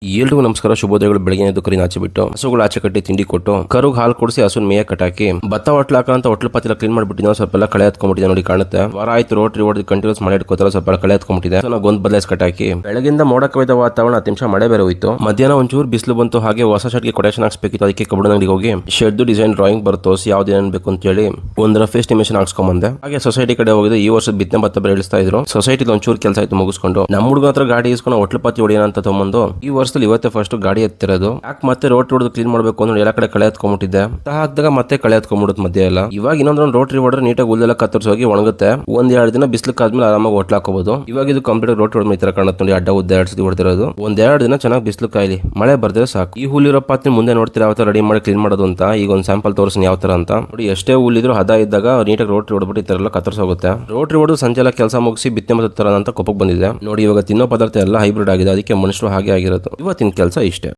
ಎಲ್ರಿಗೂ ನಮಸ್ಕಾರ, ಶುಭೋದಯಗಳು. ಬೆಳಗ್ಗೆ ಎದ್ದು ಕರಿನ ಆಚೆ ಬಿಟ್ಟು ಹಸುಗಳು ಆಚೆ ಕಟ್ಟಿ ತಿಂಡಿ ಕೊಟ್ಟು ಕರುಗ್ ಹಾಲು ಕೊಡಿಸಿ ಹಸುನ್ ಮೇಯ ಕಟ್ಟಾಕಿ ಭತ್ತ ಹೊಟ್ಲಾಕಂತ ಹೊಟ್ಲ ಪಾತಿಲ ಕ್ಲೀನ್ ಮಾಡ್ಬಿಟ್ಟಿದ್ದೆ. ಸ್ವಲ್ಪ ಎಲ್ಲ ಕಳೆ ಹತ್ಕೊಂಡ್ಬಿಟ್ಟಿದೆ ನೋಡಿ, ಕಾಣುತ್ತೆ. ವಾರ ಆಯ್ತು ರೋಟ್ರಿ ಹೊಡೆದು ಕಂಟಿನ್ಯೂಸ್ ಮಳೆ ಇಟ್ಕೋತಾರ, ಸ್ವಲ್ಪ ಕಳೆ ಹತ್ಕೊಂಡ್ಬಿಟ್ಟಿದೆ. ನಾವು ಗೊಂದ್ ಬದಲಾಯಿಸಿ ಕಟ್ಟಾಕಿ ಬೆಳಗಿಂದ ಮೋಡ ಕವಿದ ವಾತಾವರಣ, 10 ನಿಮಿಷ ಮಳೆ ಬೇರೆ ಹೋಯ್ತು. ಮಧ್ಯಾಹ್ನ ಒಂಚೂರು ಬಿಸಿಲು ಬಂತು. ಹಾಗೆ ಹೊಸ ಶರ್ಟ್ಗೆ ಕೊಟೇಶನ್ ಹಾಕ್ಸ್ಬೇಕಿತ್ತು. ಅದಕ್ಕೆ ಕಬ್ಬಣ ಅಂಗಡಿಗೆ ಹೋಗಿ ಶೆಡ್ ಡಿಸೈನ್ ಡ್ರಾಯಿಂಗ್ ಬರ್ತೋ ಯಾವ್ದು ಏನ್ ಬೇಕು ಅಂತ ಹೇಳಿ ಒಂದು ರಫ್ ಎಸ್ಟಿಮೇಷನ್ ಹಾಕ್ಸ್ಕೊಂಬಂದೆ. ಹಾಗೆ ಸೊಸೈಟಿ ಕಡೆ ಹೋಗಿದ್ದು. ಈ ವರ್ಷದ ಬಿತ್ತನೆ ಭತ್ತ ಬೇರೆ ಇಳಿಸ್ತಾ ಇದ್ರು. ಸೊಸೈಟಿಲಿ ಒಂಚೂರು ಕೆಲಸ ಆಯ್ತು ಮುಗಿಸ್ಕೊಂಡು ನಮ್ಮ ಹುಡುಗ ಹತ್ರ ಗಾಡಿ ಇಸ್ಕೊಂಡು ಹೊಟ್ಲ ಪಾತಿ ಹೊಡಿಯೋಣ ಅಂತ ತಗೊಂಡು ಈ ವರ್ಷದಲ್ಲಿ ಇವತ್ತೇ ಫಸ್ಟ್ ಗಾಡಿ ಎತ್ತಿರೋದು. ಯಾಕೆ ಮತ್ತೆ ರೋಟ್ರಿ ಹೊಡೆದು ಕ್ಲೀನ್ ಮಾಡ್ಬೇಕು ಅಂದ್ರೆ ಎಲ್ಲ ಕಡೆ ಕಳೆ ಹತ್ಕೊಂಡ್ಬಿಟ್ಟಿದ್ದೆ. ಹಾಕಿದಾಗ ಮತ್ತೆ ಕಳೆ ಹತ್ಕೊಂಡ್ಬಿಡುತ್ತೆ ಮಧ್ಯೆ ಎಲ್ಲ. ಇವಾಗ ಇನ್ನೊಂದು ರೋಟ್ರಿ ಹೊಡ್ರೆ ನೀಟಾಗಿ ಹುಲ್ಲೆಲ್ಲ ಕತ್ತರಿಸೋಗಿ ಒಣಗುತ್ತೆ. 1-2 ದಿನ ಬಿಸಿಲಕ್ಕಾದ್ಮೇಲೆ ಆರಾಮಾಗಿ ಹೊಟ್ಲಾಕೋಬಹುದು. ಇವಾಗ ಇದು ಕಂಪ್ಲೀಟ್ ರೋಟ್ರಿ ಹೊಡೆದ ಈ ತರ ಕಾಣುತ್ತೆ ನೋಡಿ, ಅಡ್ಡ ಉದ್ದ 2 ಸತಿ ಹೊಡೆದಿರೋದು. 1-2 ದಿನ ಚೆನ್ನಾಗಿ ಬಿಸಿಲು ಕಾಯಿಲಿ, ಮಳೆ ಬರ್ದ್ರೆ ಸಾಕು. ಈ ಹುಲ್ಲಿರೋ ಪಾತ್ರೆ ಮುಂದೆ ನೋಡ್ತೀರಾ ಯಾವ ತರ ರೆಡಿ ಮಾಡಿ ಕ್ಲೀನ್ ಮಾಡೋದು ಅಂತ. ಈಗ ಒಂದು ಸ್ಯಾಂಪಲ್ ತೋರಿಸ್ತೀನಿ ಯಾವ ತರ ಅಂತ ನೋಡಿ. ಎಷ್ಟೇ ಹುಲ್ಲಿದ್ರು ಹದ ಇದ್ದಾಗ ನೀಟಾಗಿ ರೋಟ್ರಿ ಹೊಡ್ಬಿಟ್ಟು ಈ ತರ ಎಲ್ಲ ಕತ್ತರಿಸೋಗುತ್ತೆ. ರೋಟ್ರಿ ಹೊಡೆದು ಸಂಜೆ ಎಲ್ಲ ಕೆಲಸ ಮುಗಿಸಿ ಬಿತ್ತನೆ ಮತ್ತೆ ತರ ಅಂತ ಕೊಪ್ಪಕ್ಕೆ ಬಂದಿದೆ ನೋಡಿ. ಇವಾಗ ತಿನ್ನೋ ಪದಾರ್ಥ ಎಲ್ಲ ಹೈಬ್ರಿಡ್ ಆಗಿದೆ, ಅದಕ್ಕೆ ಮನುಷ್ಯರು ಹಾಗೆ ಆಗಿರೋದು. ಇವತ್ತಿನ ಕೆಲಸ ಇಷ್ಟೇ.